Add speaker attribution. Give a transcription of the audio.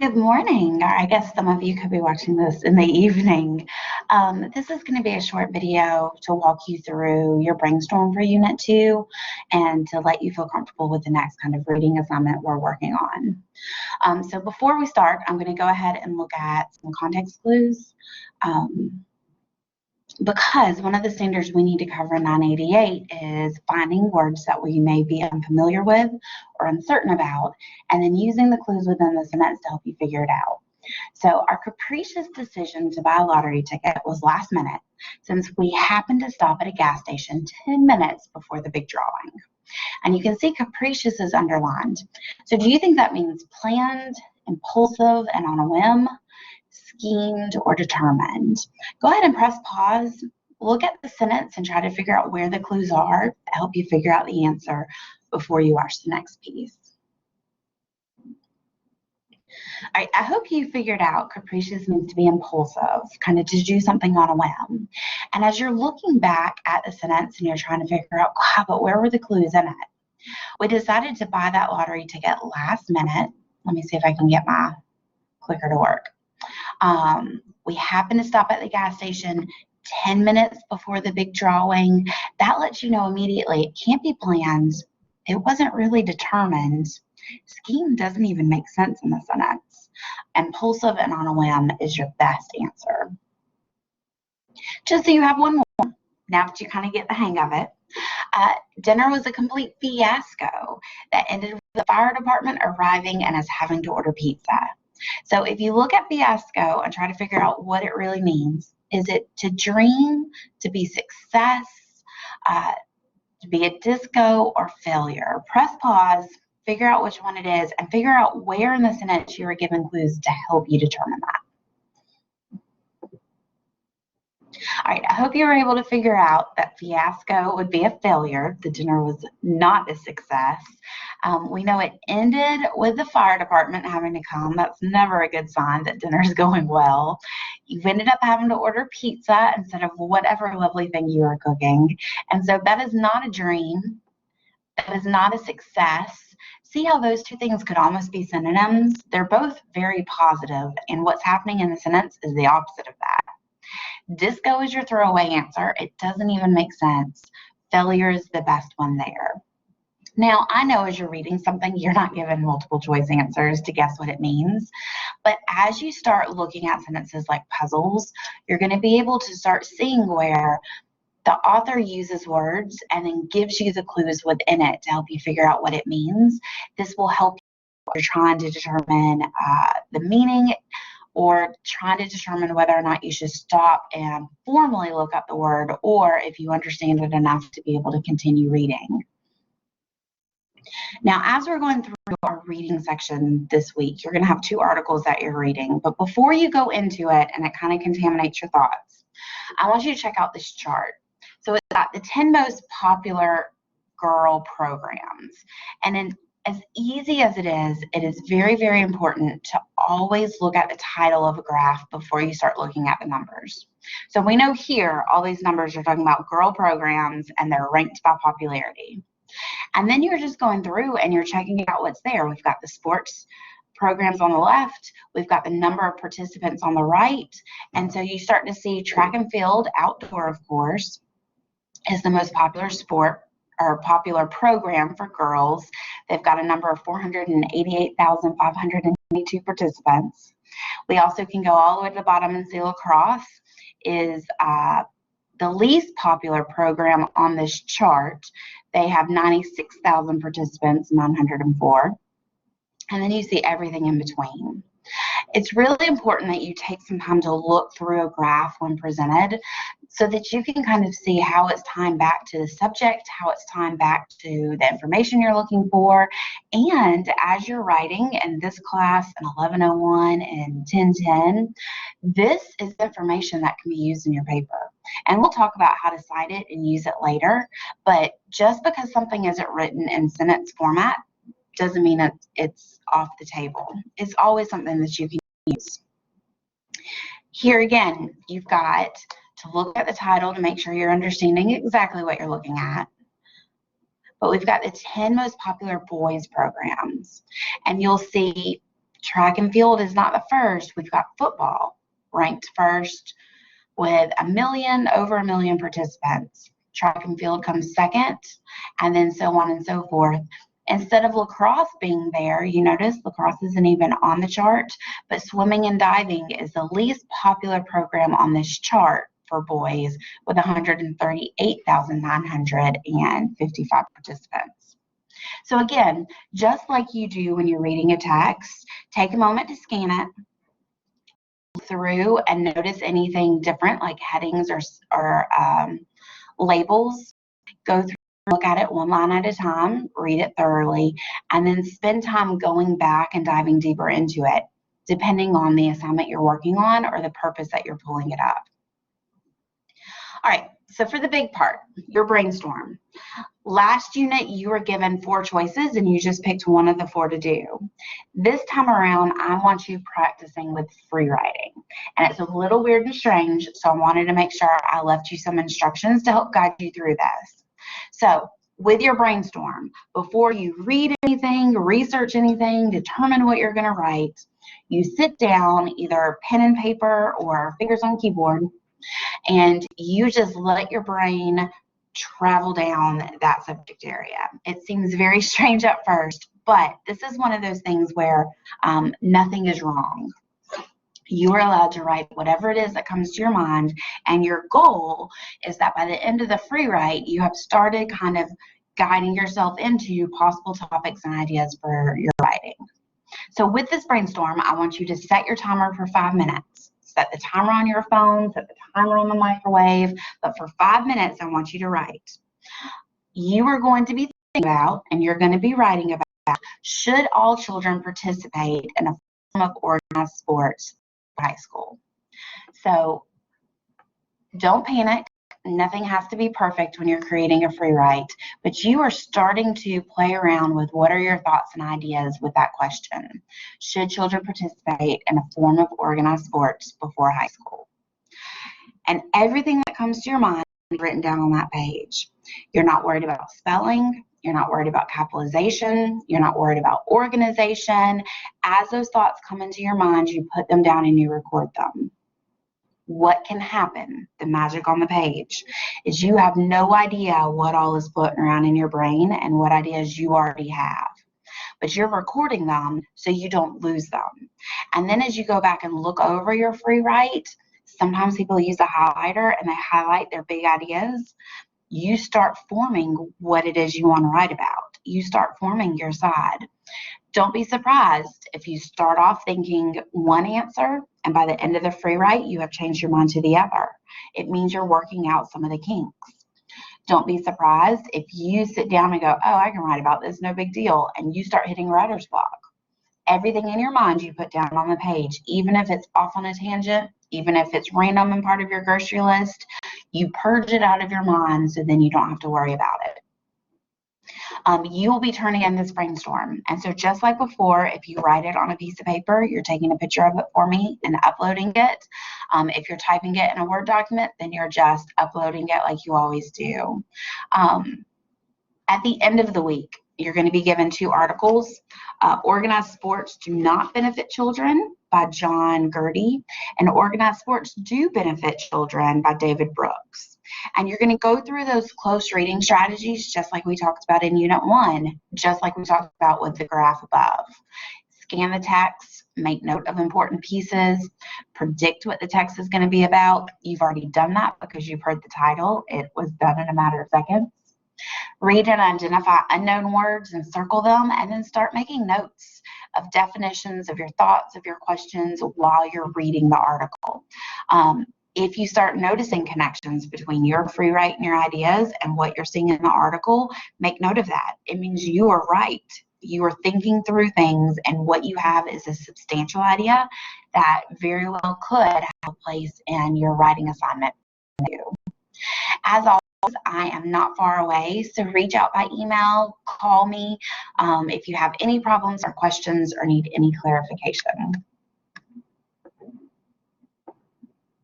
Speaker 1: Good morning, or I guess some of you could be watching this in the evening. This is going to be a short video to walk you through your Brainstorm for Unit 2 and to let you feel comfortable with the next kind of reading assignment we're working on. So before we start, I'm going to go ahead and look at some context clues. Because one of the standards we need to cover in 988 is finding words that we may be unfamiliar with or uncertain about, and then using the clues within the sentence to help you figure it out. So our capricious decision to buy a lottery ticket was last minute, since we happened to stop at a gas station 10 minutes before the big drawing. And you can see capricious is underlined. So do you think that means planned, impulsive, and on a whim? Schemed, or determined? Go ahead and press pause, look at the sentence, and try to figure out where the clues are to help you figure out the answer before you watch the next piece. All right, I hope you figured out capricious means to be impulsive, kind of to do something on a whim. And as you're looking back at the sentence and you're trying to figure out, wow, but where were the clues in it? We decided to buy that lottery ticket last minute. Let me see if I can get my clicker to work. We happened to stop at the gas station 10 minutes before the big drawing. That lets you know immediately it can't be planned. It wasn't really determined. Scheme doesn't even make sense in the sentence. Impulsive and on a whim is your best answer. Just so you have one more, now that you kind of get the hang of it. Dinner was a complete fiasco that ended with the fire department arriving and us having to order pizza. So if you look at fiasco and try to figure out what it really means, is it to dream, to be success, to be a disco, or failure? Press pause, figure out which one it is, and figure out where in the sentence you were given clues to help you determine that. All right, I hope you were able to figure out that fiasco would be a failure. The dinner was not a success. We know it ended with the fire department having to come. That's never a good sign that dinner's going well. You've ended up having to order pizza instead of whatever lovely thing you were cooking. And so that is not a dream. That is not a success. See how those two things could almost be synonyms? They're both very positive, and what's happening in the sentence is the opposite of that. Disco is your throwaway answer. It doesn't even make sense. Failure is the best one there. Now, I know as you're reading something, you're not given multiple choice answers to guess what it means. But as you start looking at sentences like puzzles, you're going to be able to start seeing where the author uses words and then gives you the clues within it to help you figure out what it means. This will help you if you're trying to determine the meaning, or trying to determine whether or not you should stop and formally look up the word, or if you understand it enough to be able to continue reading. Now, as we're going through our reading section this week, you're going to have two articles that you're reading. But before you go into it and it kind of contaminates your thoughts, I want you to check out this chart. So it's got the 10 most popular girl programs. And in as easy as it is very, very important to always look at the title of a graph before you start looking at the numbers. So we know here all these numbers are talking about girl programs and they're ranked by popularity. And then you're just going through and you're checking out what's there. We've got the sports programs on the left, we've got the number of participants on the right, and so you start to see track and field, outdoor of course, is the most popular sport or popular program for girls. They've got a number of 488,582 participants. We also can go all the way to the bottom and see lacrosse is the least popular program on this chart. They have 96,000 participants, 904. And then you see everything in between. It's really important that you take some time to look through a graph when presented so that you can kind of see how it's tying back to the subject, how it's tying back to the information you're looking for. And as you're writing in this class in 1101 and 1010, this is information that can be used in your paper. And we'll talk about how to cite it and use it later. But just because something isn't written in sentence format doesn't mean it's off the table. It's always something that you can use. Here again, you've got to look at the title to make sure you're understanding exactly what you're looking at. But we've got the 10 most popular boys programs. And you'll see Track and field is not the first. We've got football ranked first with over a million participants. Track and field comes second, and then so on and so forth. Instead of lacrosse being there, you notice lacrosse isn't even on the chart, but swimming and diving is the least popular program on this chart for boys with 138,955 participants. So again, just like you do when you're reading a text, take a moment to scan it through and notice anything different like headings or labels. Go through, look at it one line at a time, read it thoroughly, and then spend time going back and diving deeper into it, depending on the assignment you're working on or the purpose that you're pulling it up. All right, so for the big part, your brainstorm. Last unit, you were given 4 choices and you just picked one of the 4 to do. This time around, I want you practicing with free writing. And it's a little weird and strange, so I wanted to make sure I left you some instructions to help guide you through this. So with your brainstorm, before you read anything, research anything, determine what you're going to write, you sit down, either pen and paper or fingers on keyboard, and you just let your brain travel down that subject area. It seems very strange at first, but this is one of those things where nothing is wrong. You are allowed to write whatever it is that comes to your mind, and your goal is that by the end of the free write, you have started kind of guiding yourself into possible topics and ideas for your writing. So with this brainstorm, I want you to set your timer for 5 minutes. Set the timer on your phone, set the timer on the microwave, but for 5 minutes, I want you to write. You are going to be thinking about, and you're going to be writing about, should all children participate in a form of organized sports in high school? So don't panic. Nothing has to be perfect when you're creating a free write, but you are starting to play around with what are your thoughts and ideas with that question. Should children participate in a form of organized sports before high school? And everything that comes to your mind is written down on that page. You're not worried about spelling. You're not worried about capitalization. You're not worried about organization. As those thoughts come into your mind, you put them down and you record them. What can happen, the magic on the page, is you have no idea what all is floating around in your brain and what ideas you already have. But you're recording them so you don't lose them. And then as you go back and look over your free write, sometimes people use a highlighter and they highlight their big ideas. You start forming what it is you want to write about. You start forming your side. Don't be surprised if you start off thinking one answer and by the end of the free write, you have changed your mind to the other. It means you're working out some of the kinks. Don't be surprised if you sit down and go, oh, I can write about this, no big deal, and you start hitting writer's block. Everything in your mind you put down on the page, even if it's off on a tangent, even if it's random and part of your grocery list, you purge it out of your mind so then you don't have to worry about it. You will be turning in this brainstorm. And so just like before, if you write it on a piece of paper, you're taking a picture of it for me and uploading it. If you're typing it in a Word document, then you're just uploading it like you always do. At the end of the week, you're going to be given 2 articles. Organized Sports Do Not Benefit Children by John Gertie, and Organized Sports Do Benefit Children by David Brooks. And you're going to go through those close reading strategies just like we talked about in Unit 1, just like we talked about with the graph above. Scan the text, make note of important pieces, predict what the text is going to be about. You've already done that because you've heard the title. It was done in a matter of seconds. Read and identify unknown words and circle them, and then start making notes of definitions of your thoughts, of your questions while you're reading the article. If you start noticing connections between your free write and your ideas and what you're seeing in the article, make note of that. It means you are right. You are thinking through things, and what you have is a substantial idea that very well could have a place in your writing assignment. As always, I am not far away, so reach out by email, call me if you have any problems or questions or need any clarification.